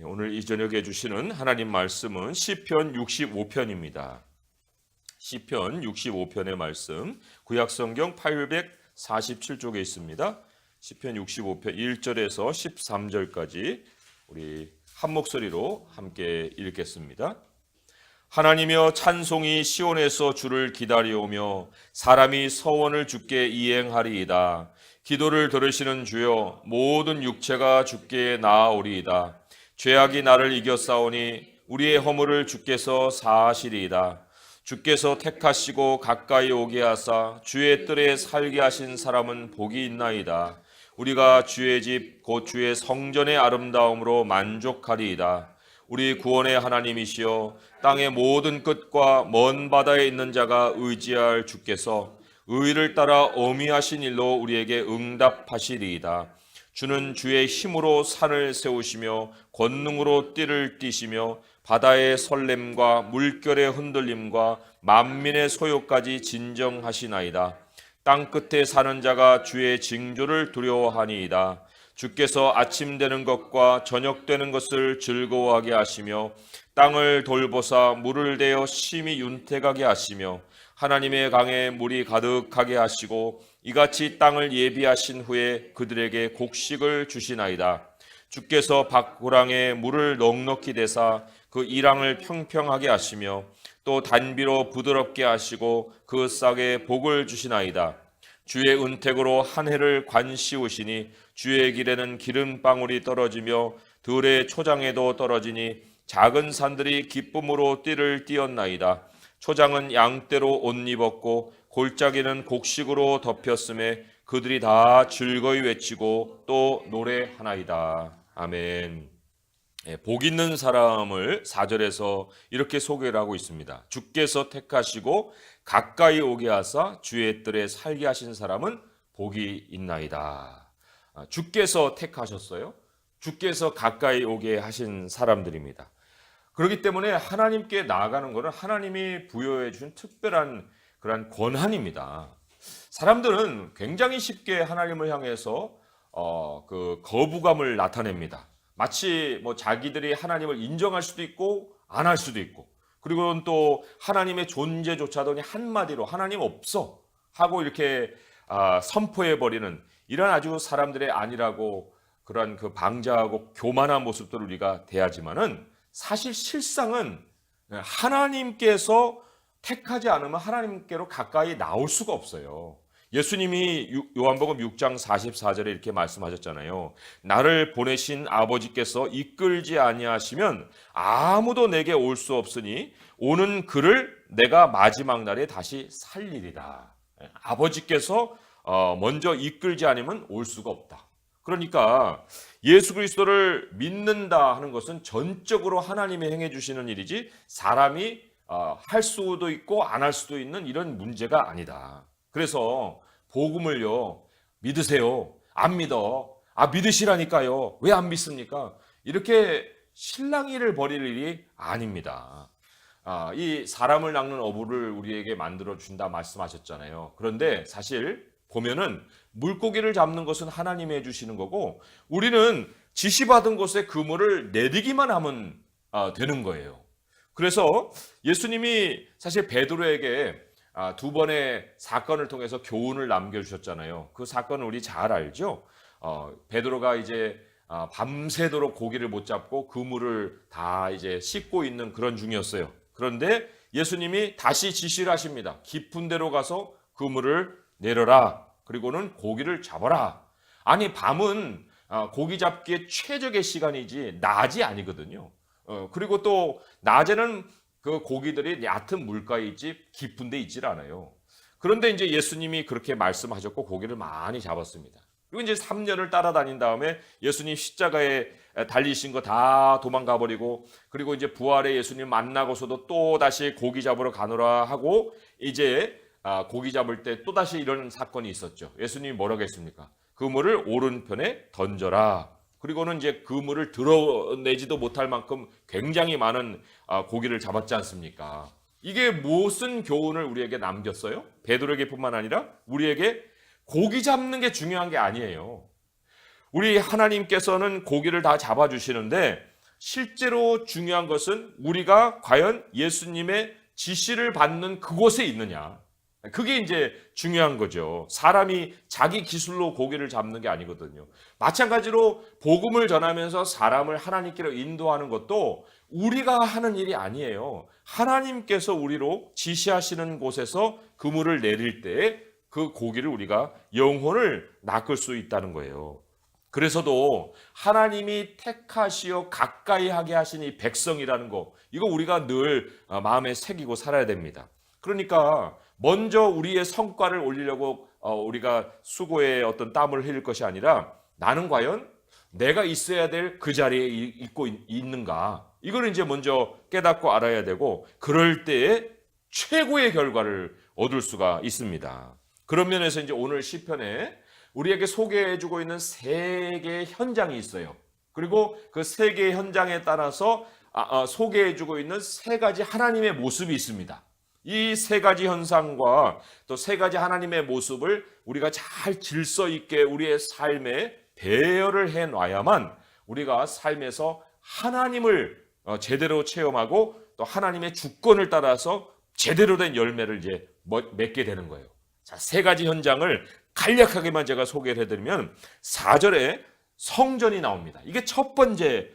오늘 이 저녁에 주시는 하나님 말씀은 시편 65편입니다. 시편 65편의 말씀, 구약성경 847쪽에 있습니다. 시편 65편 1절에서 13절까지 우리 한 목소리로 함께 읽겠습니다. 하나님이여, 찬송이 시온에서 주를 기다려오며 사람이 서원을 주께 이행하리이다. 기도를 들으시는 주여, 모든 육체가 주께 나아오리이다. 죄악이 나를 이겼사오니 우리의 허물을 주께서 사하시리이다. 주께서 택하시고 가까이 오게 하사 주의 뜰에 살게 하신 사람은 복이 있나이다. 우리가 주의 집 곧 주의 성전의 아름다움으로 만족하리이다. 우리 구원의 하나님이시여, 땅의 모든 끝과 먼 바다에 있는 자가 의지할 주께서 의를 따라 어미하신 일로 우리에게 응답하시리이다. 주는 주의 힘으로 산을 세우시며 권능으로 띠를 띠시며 바다의 설렘과 물결의 흔들림과 만민의 소요까지 진정하시나이다. 땅 끝에 사는 자가 주의 징조를 두려워하니이다. 주께서 아침 되는 것과 저녁 되는 것을 즐거워하게 하시며 땅을 돌보사 물을 대어 심히 윤택하게 하시며 하나님의 강에 물이 가득하게 하시고 이같이 땅을 예비하신 후에 그들에게 곡식을 주시나이다. 주께서 밭고랑에 물을 넉넉히 대사 그 이랑을 평평하게 하시며 또 단비로 부드럽게 하시고 그 싹에 복을 주시나이다. 주의 은택으로 한 해를 관시우시니 주의 길에는 기름방울이 떨어지며 들의 초장에도 떨어지니 작은 산들이 기쁨으로 띠를 띠었나이다. 초장은 양떼로 옷 입었고 골짜기는 곡식으로 덮였음에 그들이 다 즐거이 외치고 또 노래하나이다. 아멘. 복 있는 사람을 4절에서 이렇게 소개를 하고 있습니다. 주께서 택하시고 가까이 오게 하사 주의 뜰에 살게 하신 사람은 복이 있나이다. 주께서 택하셨어요. 주께서 가까이 오게 하신 사람들입니다. 그렇기 때문에 하나님께 나아가는 것은 하나님이 부여해 주신 특별한 그런 권한입니다. 사람들은 굉장히 쉽게 하나님을 향해서 거부감을 나타냅니다. 마치 자기들이 하나님을 인정할 수도 있고 안 할 수도 있고, 그리고 또 하나님의 존재조차도 한마디로 하나님 없어 하고 이렇게 선포해 버리는 이런 아주 사람들의 아니라고 그런 그 방자하고 교만한 모습들을 우리가 대하지만은 사실 실상은 하나님께서 택하지 않으면 하나님께로 가까이 나올 수가 없어요. 예수님이 요한복음 6장 44절에 이렇게 말씀하셨잖아요. 나를 보내신 아버지께서 이끌지 아니하시면 아무도 내게 올 수 없으니 오는 그를 내가 마지막 날에 다시 살리리라. 아버지께서 먼저 이끌지 않으면 올 수가 없다. 그러니까 예수 그리스도를 믿는다 하는 것은 전적으로 하나님이 행해 주시는 일이지 사람이 할 수도 있고 안 할 수도 있는 이런 문제가 아니다. 그래서 복음을요, 믿으세요. 안 믿어. 믿으시라니까요. 왜 안 믿습니까? 이렇게 실랑이를 벌일 일이 아닙니다. 이 사람을 낚는 어부를 우리에게 만들어 준다 말씀하셨잖아요. 그런데 사실 보면은 물고기를 잡는 것은 하나님이 해주시는 거고 우리는 지시받은 곳에 그물을 내리기만 하면 되는 거예요. 그래서 예수님이 사실 베드로에게 두 번의 사건을 통해서 교훈을 남겨주셨잖아요. 그 사건은 우리 잘 알죠. 베드로가 이제 밤새도록 고기를 못 잡고 그물을 다 이제 씻고 있는 그런 중이었어요. 그런데 예수님이 다시 지시를 하십니다. 깊은 데로 가서 그물을 내려라. 그리고는 고기를 잡아라. 아니, 밤은 고기 잡기에 최적의 시간이지 낮이 아니거든요. 그리고 또 낮에는 그 고기들이 얕은 물가에 있지 깊은 데 있질 않아요. 그런데 이제 예수님이 그렇게 말씀하셨고 고기를 많이 잡았습니다. 그리고 이제 3년을 따라다닌 다음에 예수님 십자가에 달리신 거 다 도망가 버리고, 그리고 이제 부활의 예수님 만나고서도 또 다시 고기 잡으러 가노라 하고 이제 고기 잡을 때 또 다시 이런 사건이 있었죠. 예수님이 뭐라고 했습니까? 그물을 오른편에 던져라. 그리고는 이제 그물을 드러내지도 못할 만큼 굉장히 많은 고기를 잡았지 않습니까? 이게 무슨 교훈을 우리에게 남겼어요? 베드로에게뿐만 아니라 우리에게 고기 잡는 게 중요한 게 아니에요. 우리 하나님께서는 고기를 다 잡아주시는데 실제로 중요한 것은 우리가 과연 예수님의 지시를 받는 그곳에 있느냐. 그게 이제 중요한 거죠. 사람이 자기 기술로 고기를 잡는 게 아니거든요. 마찬가지로 복음을 전하면서 사람을 하나님께로 인도하는 것도 우리가 하는 일이 아니에요. 하나님께서 우리로 지시하시는 곳에서 그물을 내릴 때에 그 고기를 우리가 영혼을 낚을 수 있다는 거예요. 그래서도 하나님이 택하시어 가까이 하게 하신 이 백성이라는 거, 이거 우리가 늘 마음에 새기고 살아야 됩니다. 그러니까 먼저 우리의 성과를 올리려고 우리가 수고의 어떤 땀을 흘릴 것이 아니라 나는 과연 내가 있어야 될 그 자리에 있고 있는가, 이걸 이제 먼저 깨닫고 알아야 되고, 그럴 때에 최고의 결과를 얻을 수가 있습니다. 그런 면에서 이제 오늘 시편에 우리에게 소개해주고 있는 세 개의 현장이 있어요. 그리고 그 세 개의 현장에 따라서 소개해주고 있는 세 가지 하나님의 모습이 있습니다. 이 세 가지 현상과 또 세 가지 하나님의 모습을 우리가 잘 질서 있게 우리의 삶에 배열을 해놔야만 우리가 삶에서 하나님을 제대로 체험하고 또 하나님의 주권을 따라서 제대로 된 열매를 이제 맺게 되는 거예요. 자, 세 가지 현장을 간략하게만 제가 소개를 해드리면 4절에 성전이 나옵니다. 이게 첫 번째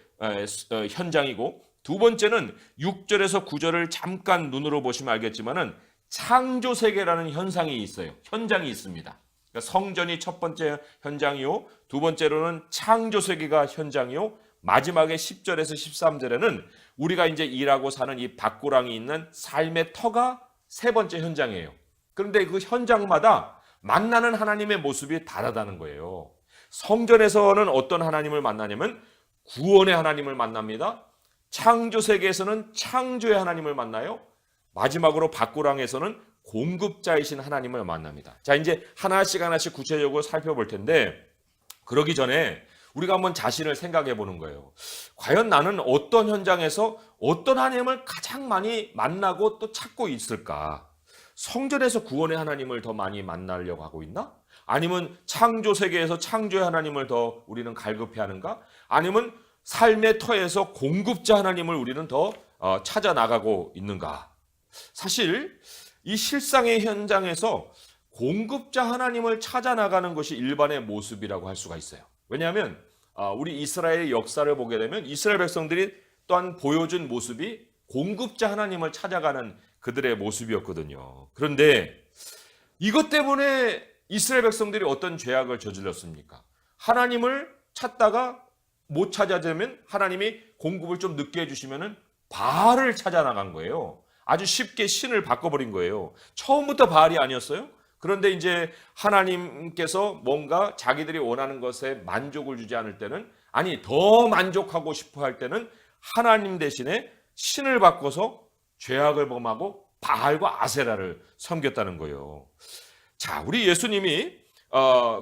현장이고, 두 번째는 6절에서 9절을 잠깐 눈으로 보시면 알겠지만은 창조 세계라는 현상이 있어요. 현장이 있습니다. 그러니까 성전이 첫 번째 현장이요, 두 번째로는 창조 세계가 현장이요, 마지막에 10절에서 13절에는 우리가 이제 일하고 사는 이 밭고랑이 있는 삶의 터가 세 번째 현장이에요. 그런데 그 현장마다 만나는 하나님의 모습이 다르다는 거예요. 성전에서는 어떤 하나님을 만나냐면 구원의 하나님을 만납니다. 창조 세계에서는 창조의 하나님을 만나요. 마지막으로 밭고랑에서는 공급자이신 하나님을 만납니다. 자, 이제 하나씩 구체적으로 살펴볼 텐데, 그러기 전에 우리가 한번 자신을 생각해 보는 거예요. 과연 나는 어떤 현장에서 어떤 하나님을 가장 많이 만나고 또 찾고 있을까? 성전에서 구원의 하나님을 더 많이 만나려고 하고 있나? 아니면 창조 세계에서 창조의 하나님을 더 우리는 갈급해 하는가? 아니면 삶의 터에서 공급자 하나님을 우리는 더 찾아 나가고 있는가? 사실 이 실상의 현장에서 공급자 하나님을 찾아 나가는 것이 일반의 모습이라고 할 수가 있어요. 왜냐하면 우리 이스라엘의 역사를 보게 되면 이스라엘 백성들이 또한 보여준 모습이 공급자 하나님을 찾아가는 그들의 모습이었거든요. 그런데 이것 때문에 이스라엘 백성들이 어떤 죄악을 저질렀습니까? 하나님을 찾다가 못 찾아되면 하나님이 공급을 좀 늦게 해주시면은 바알을 찾아 나간 거예요. 아주 쉽게 신을 바꿔버린 거예요. 처음부터 바알이 아니었어요? 그런데 이제 하나님께서 뭔가 자기들이 원하는 것에 만족을 주지 않을 때는, 아니 더 만족하고 싶어 할 때는 하나님 대신에 신을 바꿔서 죄악을 범하고 바알과 아세라를 섬겼다는 거예요. 자, 우리 예수님이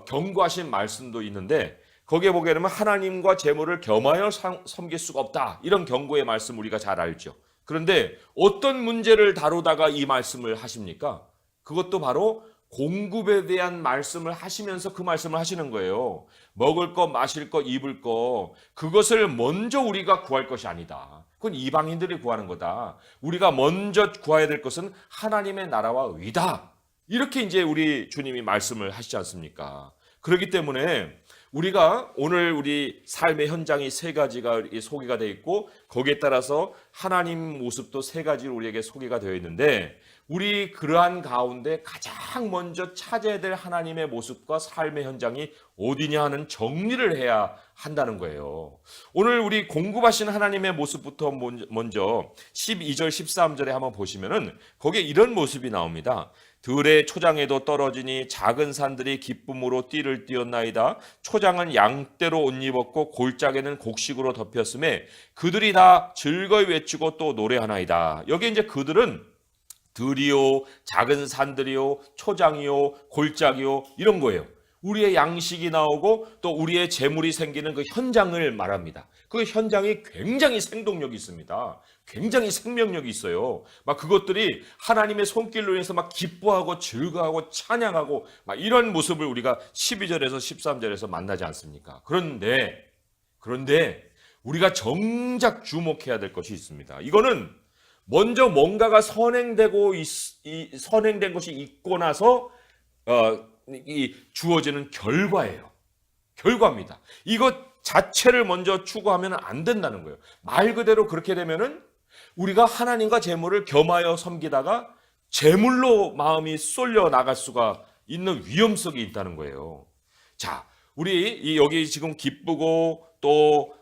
경고하신 말씀도 있는데, 거기에 보게 되면 하나님과 재물을 겸하여 섬길 수가 없다, 이런 경고의 말씀 우리가 잘 알죠. 그런데 어떤 문제를 다루다가 이 말씀을 하십니까? 그것도 바로 공급에 대한 말씀을 하시면서 그 말씀을 하시는 거예요. 먹을 것, 마실 것, 입을 것, 그것을 먼저 우리가 구할 것이 아니다. 그건 이방인들이 구하는 거다. 우리가 먼저 구해야 될 것은 하나님의 나라와 의다. 이렇게 이제 우리 주님이 말씀을 하시지 않습니까? 그렇기 때문에 우리가 오늘 우리 삶의 현장이 세 가지가 소개가 되어 있고, 거기에 따라서 하나님 모습도 세 가지로 우리에게 소개가 되어 있는데, 우리 그러한 가운데 가장 먼저 찾아야 될 하나님의 모습과 삶의 현장이 어디냐 하는 정리를 해야 한다는 거예요. 오늘 우리 공급하신 하나님의 모습부터 먼저 12절 13절에 한번 보시면은 거기에 이런 모습이 나옵니다. 들의 초장에도 떨어지니 작은 산들이 기쁨으로 띠를 띄었나이다. 초장은 양떼로 옷 입었고 골짜기는 곡식으로 덮였음에 그들이 다 즐거이 외치고 또 노래하나이다. 여기 이제 그들은 들이요, 작은 산들이요, 초장이요, 골짜기요, 이런 거예요. 우리의 양식이 나오고 또 우리의 재물이 생기는 그 현장을 말합니다. 그 현장이 굉장히 생동력이 있습니다. 굉장히 생명력이 있어요. 막 그것들이 하나님의 손길로 인해서 막 기뻐하고 즐거워하고 찬양하고 막 이런 모습을 우리가 12절에서 13절에서 만나지 않습니까? 그런데 우리가 정작 주목해야 될 것이 있습니다. 이거는 먼저 뭔가가 선행된 것이 있고 나서 주어지는 결과예요. 결과입니다. 이것 자체를 먼저 추구하면 안 된다는 거예요. 말 그대로 그렇게 되면은 우리가 하나님과 재물을 겸하여 섬기다가 재물로 마음이 쏠려 나갈 수가 있는 위험성이 있다는 거예요. 자, 우리 여기 지금 기쁘고 또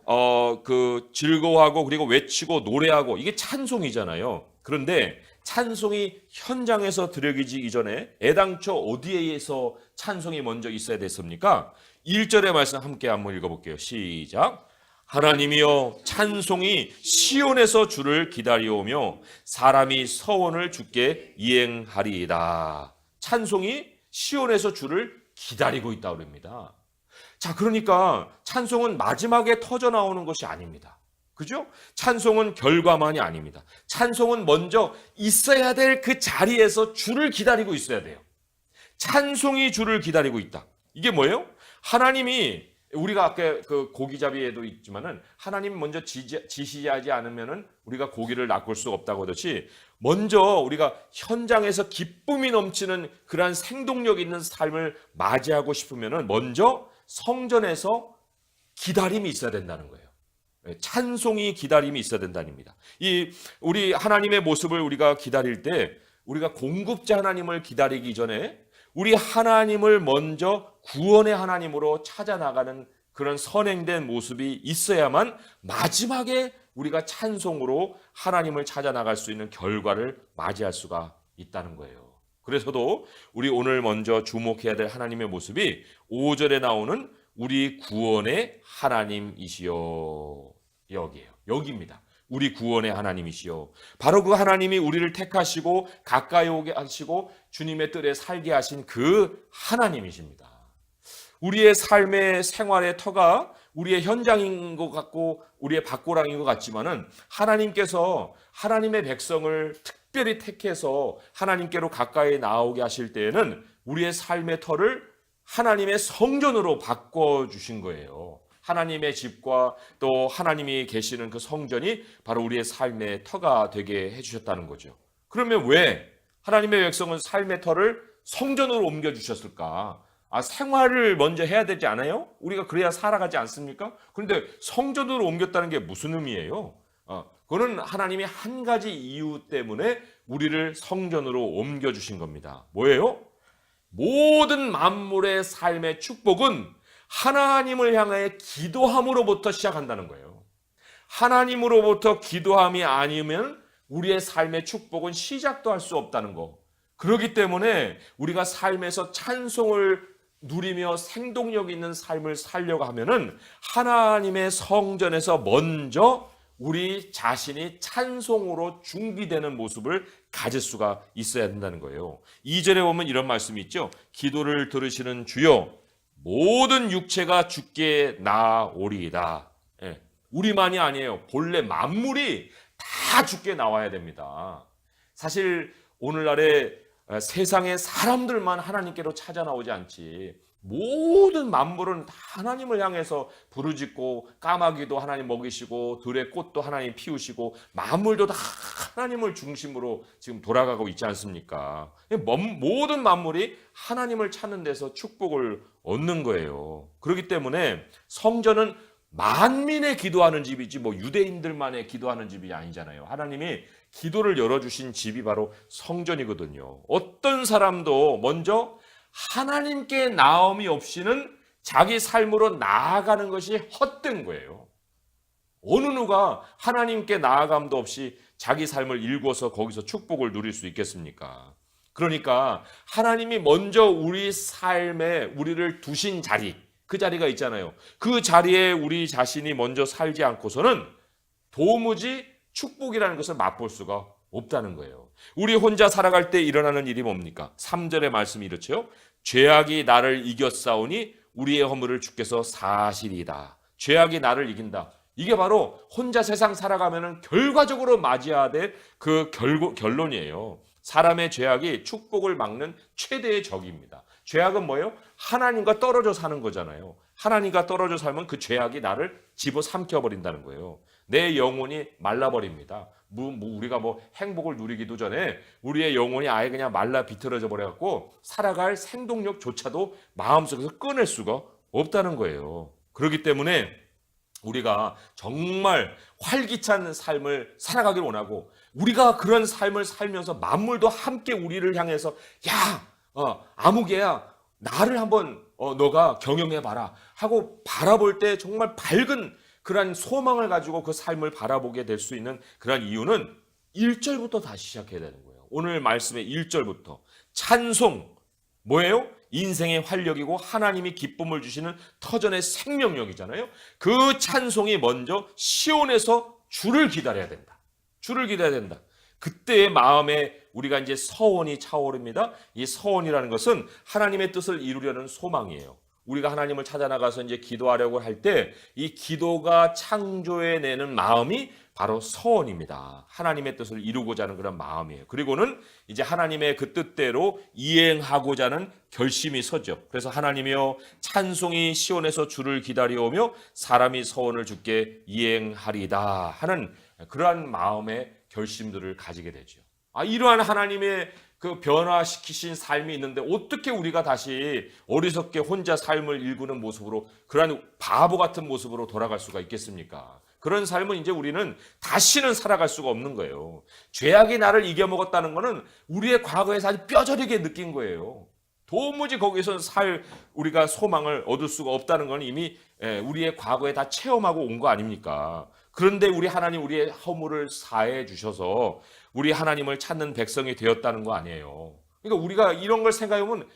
즐거워하고 그리고 외치고 노래하고 이게 찬송이잖아요. 그런데 찬송이 현장에서 드려지기 이전에 애당초 어디에서 찬송이 먼저 있어야 됐습니까? 1절의 말씀 함께 한번 읽어볼게요. 시작. 하나님이여 찬송이 시온에서 주를 기다려오며 사람이 서원을 주께 이행하리이다. 찬송이 시온에서 주를 기다리고 있다고 합니다. 자, 그러니까 찬송은 마지막에 터져 나오는 것이 아닙니다. 그죠? 찬송은 결과만이 아닙니다. 찬송은 먼저 있어야 될 그 자리에서 주를 기다리고 있어야 돼요. 찬송이 주를 기다리고 있다. 이게 뭐예요? 하나님이 우리가 아까 그 고기잡이에도 있지만은 하나님 먼저 지시하지 않으면은 우리가 고기를 낚을 수 없다고 하듯이 먼저 우리가 현장에서 기쁨이 넘치는 그러한 생동력 있는 삶을 맞이하고 싶으면은 먼저 성전에서 기다림이 있어야 된다는 거예요. 찬송이 기다림이 있어야 된다입니다. 우리 하나님의 모습을 우리가 기다릴 때 우리가 공급자 하나님을 기다리기 전에 우리 하나님을 먼저 구원의 하나님으로 찾아 나가는 그런 선행된 모습이 있어야만 마지막에 우리가 찬송으로 하나님을 찾아 나갈 수 있는 결과를 맞이할 수가 있다는 거예요. 그래서도 우리 오늘 먼저 주목해야 될 하나님의 모습이 5절에 나오는 우리 구원의 하나님이시여. 여기입니다. 우리 구원의 하나님이시여. 바로 그 하나님이 우리를 택하시고 가까이 오게 하시고 주님의 뜰에 살게 하신 그 하나님이십니다. 우리의 삶의 생활의 터가 우리의 현장인 것 같고 우리의 밭고랑인 것 같지만은 하나님께서 하나님의 백성을 특별히 택해서 하나님께로 가까이 나오게 하실 때에는 우리의 삶의 터를 하나님의 성전으로 바꿔주신 거예요. 하나님의 집과 또 하나님이 계시는 그 성전이 바로 우리의 삶의 터가 되게 해주셨다는 거죠. 그러면 왜 하나님의 백성은 삶의 터를 성전으로 옮겨주셨을까? 생활을 먼저 해야 되지 않아요? 우리가 그래야 살아가지 않습니까? 그런데 성전으로 옮겼다는 게 무슨 의미예요? 그거는 하나님이 한 가지 이유 때문에 우리를 성전으로 옮겨주신 겁니다. 뭐예요? 모든 만물의 삶의 축복은 하나님을 향해 기도함으로부터 시작한다는 거예요. 하나님으로부터 기도함이 아니면 우리의 삶의 축복은 시작도 할 수 없다는 거. 그렇기 때문에 우리가 삶에서 찬송을 누리며 생동력 있는 삶을 살려고 하면은 하나님의 성전에서 먼저 우리 자신이 찬송으로 준비되는 모습을 가질 수가 있어야 된다는 거예요. 2절에 보면 이런 말씀이 있죠. 기도를 들으시는 주여 모든 육체가 주께 나오리이다. 우리만이 아니에요. 본래 만물이 다 주께 나와야 됩니다. 사실 오늘날에 세상의 사람들만 하나님께로 찾아 나오지 않지 모든 만물은 다 하나님을 향해서 부르짖고 까마귀도 하나님 먹이시고 들의 꽃도 하나님 피우시고 만물도 다 하나님을 중심으로 지금 돌아가고 있지 않습니까? 모든 만물이 하나님을 찾는 데서 축복을 얻는 거예요. 그렇기 때문에 성전은 만민의 기도하는 집이지 유대인들만의 기도하는 집이 아니잖아요. 하나님이 기도를 열어주신 집이 바로 성전이거든요. 어떤 사람도 먼저 하나님께 나옴이 없이는 자기 삶으로 나아가는 것이 헛된 거예요. 어느 누가 하나님께 나아감도 없이 자기 삶을 일궈서 거기서 축복을 누릴 수 있겠습니까? 그러니까 하나님이 먼저 우리 삶에 우리를 두신 자리, 그 자리가 있잖아요. 그 자리에 우리 자신이 먼저 살지 않고서는 도무지 축복이라는 것을 맛볼 수가 없다는 거예요. 우리 혼자 살아갈 때 일어나는 일이 뭡니까? 3절의 말씀이 이렇죠. 죄악이 나를 이겼사오니 우리의 허물을 주께서 사시리이다. 죄악이 나를 이긴다. 이게 바로 혼자 세상 살아가면 결과적으로 맞이해야 될 그 결론이에요. 사람의 죄악이 축복을 막는 최대의 적입니다. 죄악은 뭐예요? 하나님과 떨어져 사는 거잖아요. 하나님과 떨어져 살면 그 죄악이 나를 집어삼켜버린다는 거예요. 내 영혼이 말라버립니다. 우리가 행복을 누리기도 전에 우리의 영혼이 아예 그냥 말라 비틀어져 버려갖고 살아갈 생동력조차도 마음속에서 꺼낼 수가 없다는 거예요. 그렇기 때문에 우리가 정말 활기찬 삶을 살아가길 원하고, 우리가 그런 삶을 살면서 만물도 함께 우리를 향해서 아무개야 나를 한번 너가 경영해봐라 하고 바라볼 때 정말 밝은 그런 소망을 가지고 그 삶을 바라보게 될 수 있는 그런 이유는 1절부터 다시 시작해야 되는 거예요. 오늘 말씀의 1절부터 찬송 뭐예요? 인생의 활력이고 하나님이 기쁨을 주시는 터전의 생명력이잖아요. 그 찬송이 먼저 시온에서 주를 기다려야 된다. 주를 기다려야 된다. 그때의 마음에 우리가 이제 서원이 차오릅니다. 이 서원이라는 것은 하나님의 뜻을 이루려는 소망이에요. 우리가 하나님을 찾아 나가서 이제 기도하려고 할 때 이 기도가 창조해내는 마음이 바로 서원입니다. 하나님의 뜻을 이루고자 하는 그런 마음이에요. 그리고는 이제 하나님의 그 뜻대로 이행하고자 하는 결심이 서죠. 그래서 하나님이여 찬송이 시온에서 주를 기다려오며 사람이 서원을 주께 이행하리다 하는 그러한 마음의 결심들을 가지게 되죠. 이러한 하나님의 그 변화시키신 삶이 있는데 어떻게 우리가 다시 어리석게 혼자 삶을 일구는 모습으로, 그러한 바보 같은 모습으로 돌아갈 수가 있겠습니까? 그런 삶은 이제 우리는 다시는 살아갈 수가 없는 거예요. 죄악이 나를 이겨먹었다는 것은 우리의 과거에서 아주 뼈저리게 느낀 거예요. 도무지 거기서 우리가 소망을 얻을 수가 없다는 건 이미 우리의 과거에 다 체험하고 온 거 아닙니까? 그런데 우리 하나님 우리의 허물을 사해 주셔서 우리 하나님을 찾는 백성이 되었다는 거 아니에요. 그러니까 우리가 이런 걸 생각해보면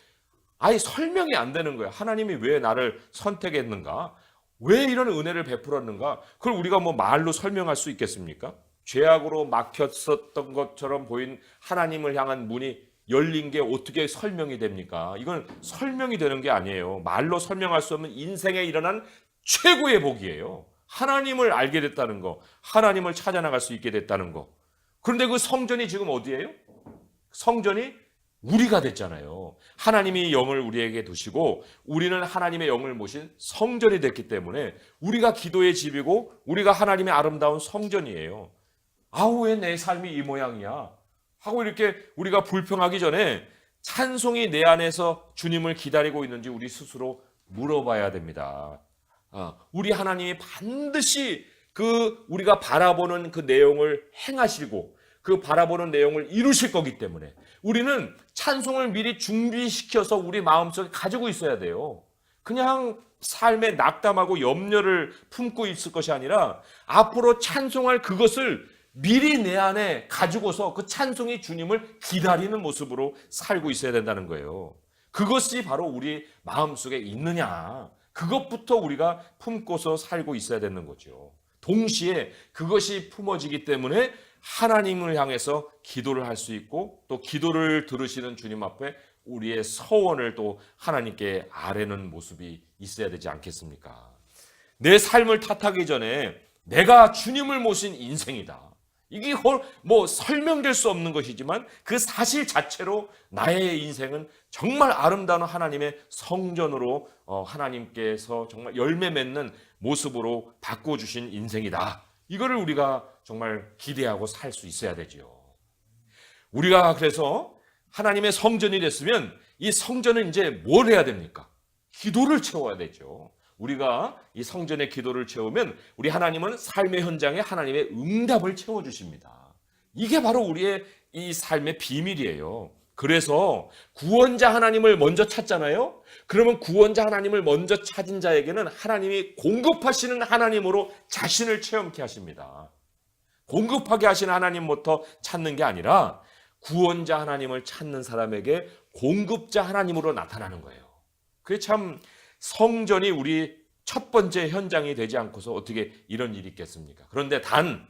아예 설명이 안 되는 거예요. 하나님이 왜 나를 선택했는가? 왜 이런 은혜를 베풀었는가? 그걸 우리가 말로 설명할 수 있겠습니까? 죄악으로 막혔었던 것처럼 보인 하나님을 향한 문이 열린 게 어떻게 설명이 됩니까? 이건 설명이 되는 게 아니에요. 말로 설명할 수 없는 인생에 일어난 최고의 복이에요. 하나님을 알게 됐다는 거, 하나님을 찾아 나갈 수 있게 됐다는 거. 그런데 그 성전이 지금 어디예요? 성전이 우리가 됐잖아요. 하나님이 영을 우리에게 두시고 우리는 하나님의 영을 모신 성전이 됐기 때문에 우리가 기도의 집이고 우리가 하나님의 아름다운 성전이에요. 왜 내 삶이 이 모양이야? 하고 이렇게 우리가 불평하기 전에 찬송이 내 안에서 주님을 기다리고 있는지 우리 스스로 물어봐야 됩니다. 우리 하나님이 반드시 우리가 바라보는 그 내용을 행하시고 그 바라보는 내용을 이루실 거기 때문에 우리는 찬송을 미리 준비시켜서 우리 마음속에 가지고 있어야 돼요. 그냥 삶에 낙담하고 염려를 품고 있을 것이 아니라 앞으로 찬송할 그것을 미리 내 안에 가지고서 그 찬송이 주님을 기다리는 모습으로 살고 있어야 된다는 거예요. 그것이 바로 우리 마음속에 있느냐, 그것부터 우리가 품고서 살고 있어야 되는 거죠. 동시에 그것이 품어지기 때문에 하나님을 향해서 기도를 할 수 있고 또 기도를 들으시는 주님 앞에 우리의 서원을 또 하나님께 아뢰는 모습이 있어야 되지 않겠습니까? 내 삶을 탓하기 전에 내가 주님을 모신 인생이다. 이게 설명될 수 없는 것이지만 그 사실 자체로 나의 인생은 정말 아름다운 하나님의 성전으로 하나님께서 정말 열매 맺는 모습으로 바꿔주신 인생이다. 이거를 우리가 정말 기대하고 살 수 있어야 되죠. 우리가 그래서 하나님의 성전이 됐으면 이 성전은 이제 뭘 해야 됩니까? 기도를 채워야 되죠. 우리가 이 성전의 기도를 채우면 우리 하나님은 삶의 현장에 하나님의 응답을 채워주십니다. 이게 바로 우리의 이 삶의 비밀이에요. 그래서 구원자 하나님을 먼저 찾잖아요. 그러면 구원자 하나님을 먼저 찾은 자에게는 하나님이 공급하시는 하나님으로 자신을 체험케 하십니다. 공급하게 하시는 하나님부터 찾는 게 아니라 구원자 하나님을 찾는 사람에게 공급자 하나님으로 나타나는 거예요. 그게 참 성전이 우리 첫 번째 현장이 되지 않고서 어떻게 이런 일이 있겠습니까? 그런데 단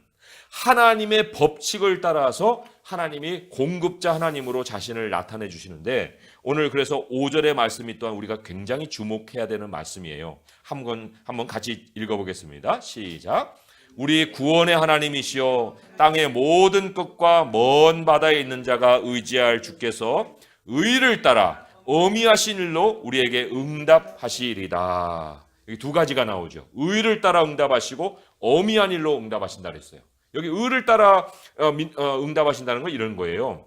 하나님의 법칙을 따라서 하나님이 공급자 하나님으로 자신을 나타내 주시는데 오늘 그래서 5절의 말씀이 또한 우리가 굉장히 주목해야 되는 말씀이에요. 한번 같이 읽어보겠습니다. 시작. 우리 구원의 하나님이시여 땅의 모든 끝과 먼 바다에 있는 자가 의지할 주께서 의를 따라 어미하신 일로 우리에게 응답하시리다. 여기 두 가지가 나오죠. 의를 따라 응답하시고 어미한 일로 응답하신다 그랬어요. 여기 의를 따라 응답하신다는 건 이런 거예요.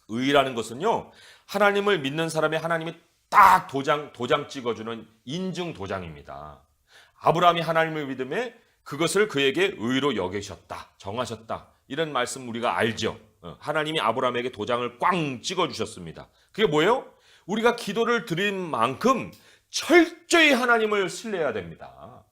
의라는 것은요, 하나님을 믿는 사람이 하나님이 딱 도장 찍어주는 인증 도장입니다. 아브라함이 하나님을 믿음에 그것을 그에게 의로 여기셨다, 정하셨다, 이런 말씀 우리가 알죠. 하나님이 아브라함에게 도장을 꽝 찍어주셨습니다. 그게 뭐예요? 우리가 기도를 드린 만큼 철저히 하나님을 신뢰해야 됩니다.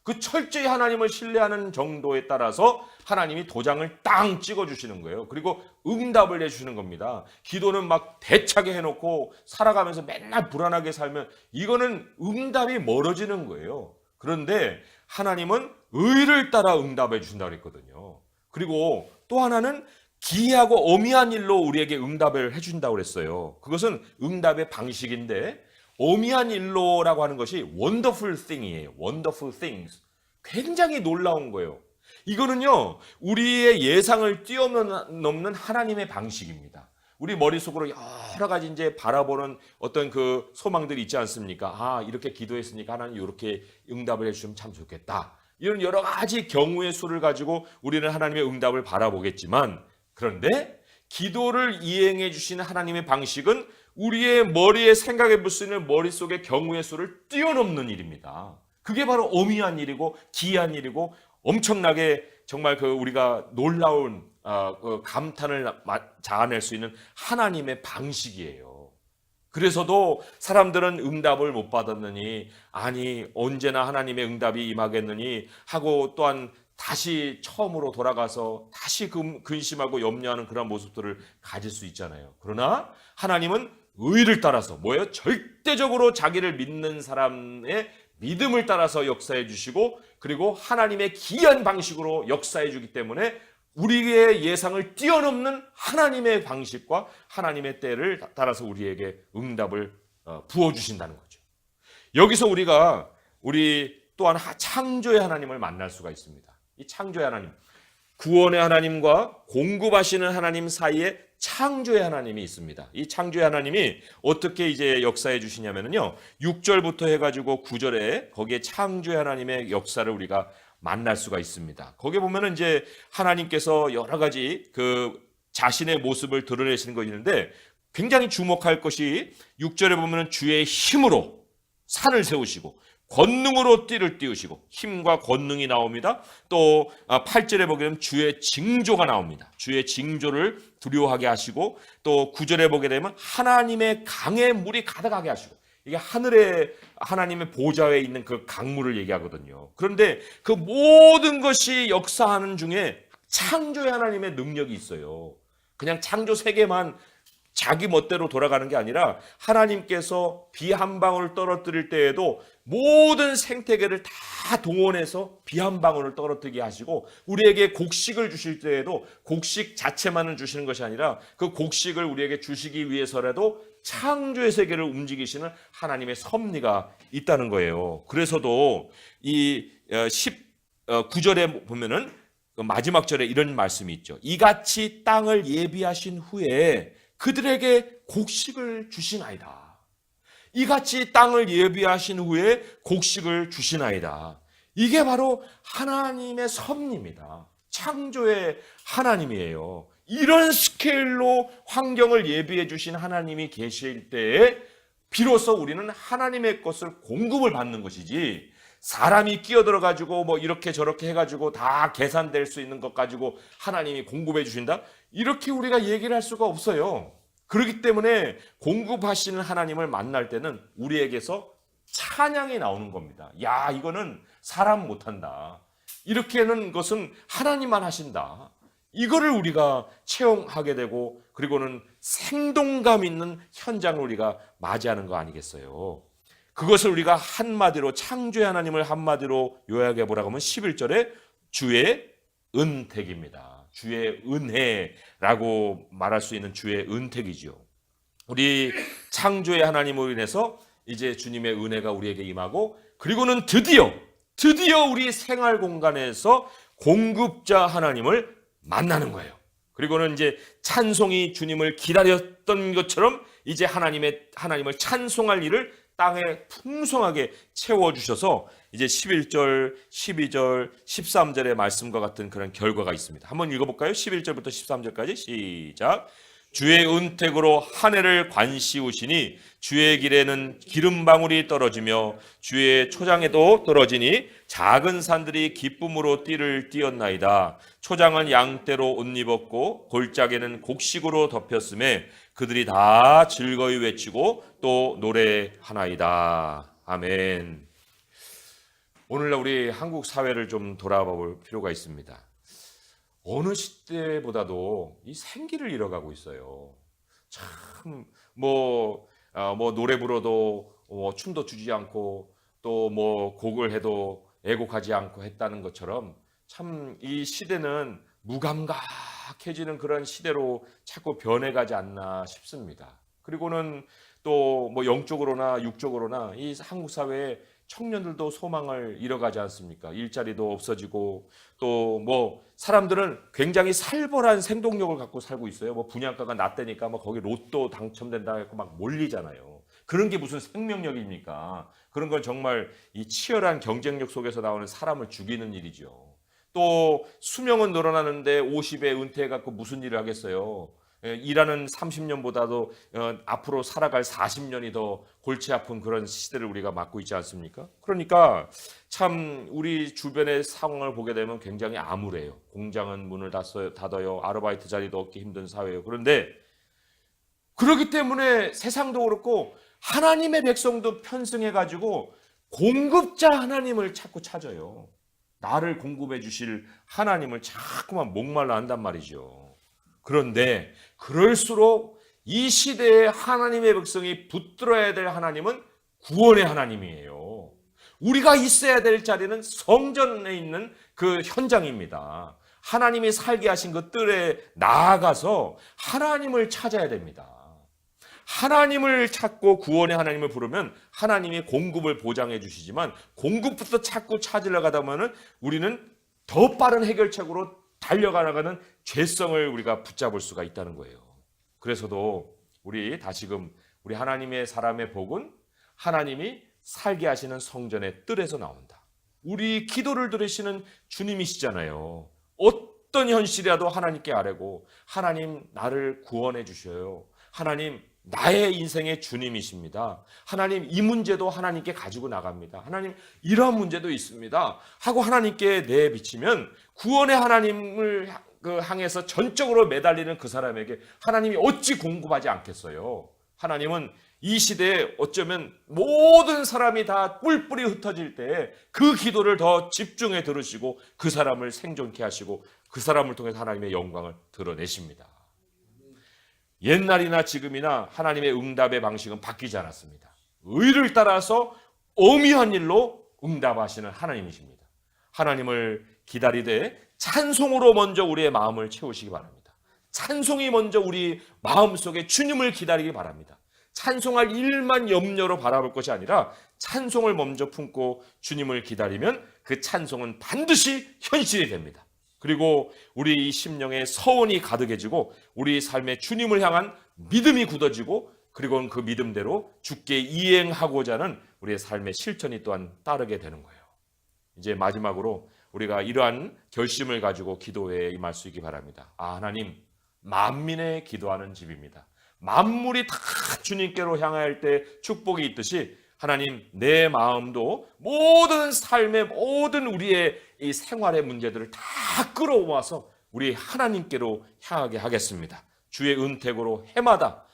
그 철저히 하나님을 신뢰하는 정도에 따라서 하나님이 도장을 땅 찍어주시는 거예요. 그리고 응답을 해주시는 겁니다. 기도는 막 대차게 해놓고 살아가면서 맨날 불안하게 살면 이거는 응답이 멀어지는 거예요. 그런데 하나님은 의를 따라 응답해 주신다고 그랬거든요. 그리고 또 하나는 기이하고 어미한 일로 우리에게 응답을 해준다고 그랬어요. 그것은 응답의 방식인데, 어미한 일로라고 하는 것이 wonderful thing이에요. wonderful things. 굉장히 놀라운 거예요. 이거는요, 우리의 예상을 뛰어넘는 하나님의 방식입니다. 우리 머릿속으로 여러 가지 이제 바라보는 어떤 그 소망들이 있지 않습니까? 아, 이렇게 기도했으니까 하나님 이렇게 응답을 해주시면 참 좋겠다. 이런 여러 가지 경우의 수를 가지고 우리는 하나님의 응답을 바라보겠지만, 그런데 기도를 이행해 주시는 하나님의 방식은 우리의 머리에 생각해 볼 수 있는 머릿속의 경우의 수를 뛰어넘는 일입니다. 그게 바로 어미한 일이고 기이한 일이고 엄청나게 정말 그 우리가 놀라운 감탄을 자아낼 수 있는 하나님의 방식이에요. 그래서도 사람들은 응답을 못 받았느니, 아니 언제나 하나님의 응답이 임하겠느니 하고 또한 다시 처음으로 돌아가서 다시 근심하고 염려하는 그런 모습들을 가질 수 있잖아요. 그러나 하나님은 의를 따라서 뭐예요? 절대적으로 자기를 믿는 사람의 믿음을 따라서 역사해 주시고, 그리고 하나님의 기이한 방식으로 역사해 주기 때문에 우리의 예상을 뛰어넘는 하나님의 방식과 하나님의 때를 따라서 우리에게 응답을 부어주신다는 거죠. 여기서 우리 또한 창조의 하나님을 만날 수가 있습니다. 이 창조의 하나님, 구원의 하나님과 공급하시는 하나님 사이에 창조의 하나님이 있습니다. 이 창조의 하나님이 어떻게 이제 역사해 주시냐면요, 6절부터 해가지고 9절에 거기에 창조의 하나님의 역사를 우리가 만날 수가 있습니다. 거기에 보면은 이제 하나님께서 여러 가지 그 자신의 모습을 드러내시는 거 있는데, 굉장히 주목할 것이 6절에 보면은 주의 힘으로 산을 세우시고 권능으로 띠를 띄우시고, 힘과 권능이 나옵니다. 또 8절에 보게 되면 주의 징조가 나옵니다. 주의 징조를 두려워하게 하시고, 또 9절에 보게 되면 하나님의 강에 물이 가득하게 하시고, 이게 하늘에 하나님의 보좌에 있는 그 강물을 얘기하거든요. 그런데 그 모든 것이 역사하는 중에 창조의 하나님의 능력이 있어요. 그냥 창조 세계만 자기 멋대로 돌아가는 게 아니라 하나님께서 비 한 방울 떨어뜨릴 때에도 모든 생태계를 다 동원해서 비 한 방울을 떨어뜨리게 하시고, 우리에게 곡식을 주실 때에도 곡식 자체만을 주시는 것이 아니라 그 곡식을 우리에게 주시기 위해서라도 창조의 세계를 움직이시는 하나님의 섭리가 있다는 거예요. 그래서도 이 19절에 보면은 마지막 절에 이런 말씀이 있죠. 이같이 땅을 예비하신 후에 그들에게 곡식을 주시나이다. 이같이 땅을 예비하신 후에 곡식을 주시나이다. 이게 바로 하나님의 섭리입니다. 창조의 하나님이에요. 이런 스케일로 환경을 예비해 주신 하나님이 계실 때에 비로소 우리는 하나님의 것을 공급을 받는 것이지, 사람이 끼어들어 가지고 뭐 이렇게 저렇게 해가지고 다 계산될 수 있는 것 가지고 하나님이 공급해 주신다, 이렇게 우리가 얘기를 할 수가 없어요. 그렇기 때문에 공급하시는 하나님을 만날 때는 우리에게서 찬양이 나오는 겁니다. 야, 이거는 사람 못한다. 이렇게 하는 것은 하나님만 하신다. 이거를 우리가 체험하게 되고, 그리고는 생동감 있는 현장을 우리가 맞이하는 거 아니겠어요? 그것을 우리가 한마디로, 창조의 하나님을 한마디로 요약해 보라고 하면 11절에 주의 은택입니다. 주의 은혜라고 말할 수 있는 주의 은택이죠. 우리 창조의 하나님으로 인해서 이제 주님의 은혜가 우리에게 임하고, 그리고는 드디어 우리 생활 공간에서 공급자 하나님을 만나는 거예요. 그리고는 이제 찬송이 주님을 기다렸던 것처럼 이제 하나님을 찬송할 일을 땅에 풍성하게 채워주셔서 이제 11절, 12절, 13절의 말씀과 같은 그런 결과가 있습니다. 한번 읽어볼까요? 11절부터 13절까지 시작. 주의 은택으로 한 해를 관시우시니 주의 길에는 기름방울이 떨어지며 주의 초장에도 떨어지니 작은 산들이 기쁨으로 띠를 띄었나이다. 초장은 양떼로 옷 입었고 골짜기는 곡식으로 덮였음에 그들이 다 즐거이 외치고 또 노래하나이다. 아멘. 오늘날 우리 한국 사회를 좀 돌아볼 필요가 있습니다. 어느 시대보다도 이 생기를 잃어가고 있어요. 참 노래 불어도 춤도 추지 않고 또 곡을 해도 애곡하지 않고 했다는 것처럼 참 이 시대는 무감각해지는 그런 시대로 자꾸 변해가지 않나 싶습니다. 그리고는 또 영적으로나 육적으로나 이 한국 사회에 청년들도 소망을 잃어가지 않습니까? 일자리도 없어지고 또 사람들은 굉장히 살벌한 생동력을 갖고 살고 있어요. 분양가가 낮다니까 거기 로또 당첨된다 해서 막 몰리잖아요. 그런 게 무슨 생명력입니까? 그런 건 정말 이 치열한 경쟁력 속에서 나오는 사람을 죽이는 일이죠. 또 수명은 늘어나는데 50에 은퇴해갖고 무슨 일을 하겠어요? 일하는 30년보다도 앞으로 살아갈 40년이 더 골치 아픈 그런 시대를 우리가 맞고 있지 않습니까? 그러니까 참 우리 주변의 상황을 보게 되면 굉장히 암울해요. 공장은 문을 닫아요. 아르바이트 자리도 얻기 힘든 사회예요. 그런데 그렇기 때문에 세상도 그렇고 하나님의 백성도 편승해가지고 공급자 하나님을 자꾸 찾아요. 나를 공급해 주실 하나님을 자꾸만 목말라 한단 말이죠. 그런데 그럴수록 이 시대에 하나님의 백성이 붙들어야 될 하나님은 구원의 하나님이에요. 우리가 있어야 될 자리는 성전에 있는 그 현장입니다. 하나님이 살게 하신 그 뜰에 나아가서 하나님을 찾아야 됩니다. 하나님을 찾고 구원의 하나님을 부르면 하나님이 공급을 보장해 주시지만 공급부터 자꾸 찾으려 가다 보면 우리는 더 빠른 해결책으로 달려가는 죄성을 우리가 붙잡을 수가 있다는 거예요. 그래서도 다시금 우리 하나님의 사람의 복은 하나님이 살게 하시는 성전의 뜰에서 나온다. 우리 기도를 들으시는 주님이시잖아요. 어떤 현실이라도 하나님께 아뢰고 하나님 나를 구원해 주셔요. 하나님 나의 인생의 주님이십니다. 하나님 이 문제도 하나님께 가지고 나갑니다. 하나님 이러한 문제도 있습니다. 하고 하나님께 내비치면 구원의 하나님을 향해서 전적으로 매달리는 그 사람에게 하나님이 어찌 공급하지 않겠어요? 하나님은 이 시대에 어쩌면 모든 사람이 다 뿔뿔이 흩어질 때 그 기도를 더 집중해 들으시고 그 사람을 생존케 하시고 그 사람을 통해서 하나님의 영광을 드러내십니다. 옛날이나 지금이나 하나님의 응답의 방식은 바뀌지 않았습니다. 의를 따라서 엄미한 일로 응답하시는 하나님이십니다. 하나님을 기다리되 찬송으로 먼저 우리의 마음을 채우시기 바랍니다. 찬송이 먼저 우리 마음속에 주님을 기다리기 바랍니다. 찬송할 일만 염려로 바라볼 것이 아니라 찬송을 먼저 품고 주님을 기다리면 그 찬송은 반드시 현실이 됩니다. 그리고 우리 심령에 서원이 가득해지고 우리 삶의 주님을 향한 믿음이 굳어지고 그리고 그 믿음대로 주께 이행하고자 하는 우리의 삶의 실천이 또한 따르게 되는 거예요. 이제 마지막으로 우리가 이러한 결심을 가지고 기도회에 임할 수 있기 바랍니다. 하나님, 만민의 기도하는 집입니다. 만물이 다 주님께로 향할 때 축복이 있듯이 하나님 내 마음도 모든 삶의 모든 우리의 이 생활의 문제들을 다 끌어모아서 우리 하나님께로 향하게 하겠습니다. 주의 은택으로 해마다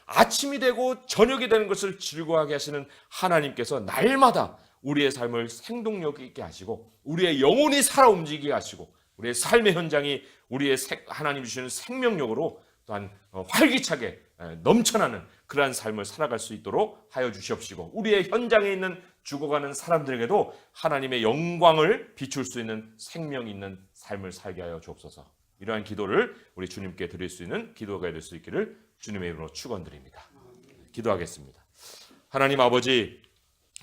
아침이 되고 저녁이 되는 것을 즐거워하게 하시는 하나님께서 날마다 우리의 삶을 생동력 있게 하시고 우리의 영혼이 살아 움직이게 하시고 우리의 삶의 현장이 우리의 하나님 주시는 생명력으로 또한 활기차게 넘쳐나는 그러한 삶을 살아갈 수 있도록 하여 주시옵시고 우리의 현장에 있는 죽어가는 사람들에게도 하나님의 영광을 비출 수 있는 생명 있는 삶을 살게 하여 주옵소서. 이러한 기도를 우리 주님께 드릴 수 있는 기도가 될 수 있기를 주님의 이름으로 축원드립니다. 기도하겠습니다. 하나님 아버지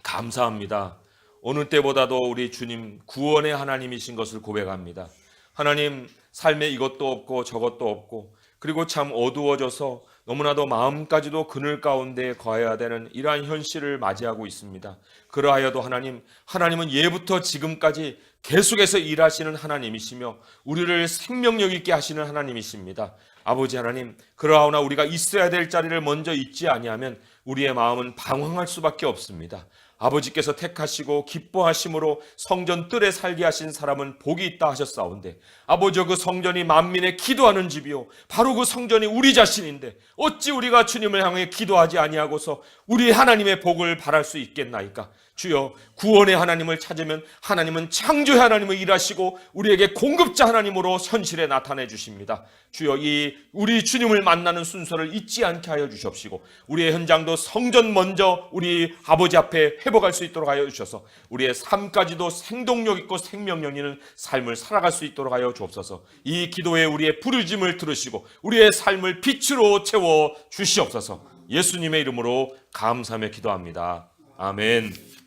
감사합니다. 어느 때보다도 우리 주님 구원의 하나님이신 것을 고백합니다. 하나님 삶에 이것도 없고 저것도 없고 그리고 참 어두워져서 너무나도 마음까지도 그늘 가운데 거해야 되는 이러한 현실을 맞이하고 있습니다. 그러하여도 하나님은 예부터 지금까지 계속해서 일하시는 하나님이시며 우리를 생명력 있게 하시는 하나님이십니다. 아버지 하나님, 그러하오나 우리가 있어야 될 자리를 먼저 잊지 아니하면 우리의 마음은 방황할 수밖에 없습니다. 아버지께서 택하시고 기뻐하심으로 성전 뜰에 살게 하신 사람은 복이 있다 하셨사온데 아버지여 그 성전이 만민의 기도하는 집이요 바로 그 성전이 우리 자신인데 어찌 우리가 주님을 향해 기도하지 아니하고서 우리 하나님의 복을 바랄 수 있겠나이까. 주여 구원의 하나님을 찾으면 하나님은 창조의 하나님을 일하시고 우리에게 공급자 하나님으로 현실에 나타내 주십니다. 주여 이 우리 주님을 만나는 순서를 잊지 않게 하여 주십시고 우리의 현장도 성전 먼저 우리 아버지 앞에 회복할 수 있도록 하여 주셔서 우리의 삶까지도 생동력 있고 생명력 있는 삶을 살아갈 수 있도록 하여 주옵소서. 이 기도에 우리의 부르짐을 들으시고 우리의 삶을 빛으로 채워 주시옵소서. 예수님의 이름으로 감사하며 기도합니다. 아멘.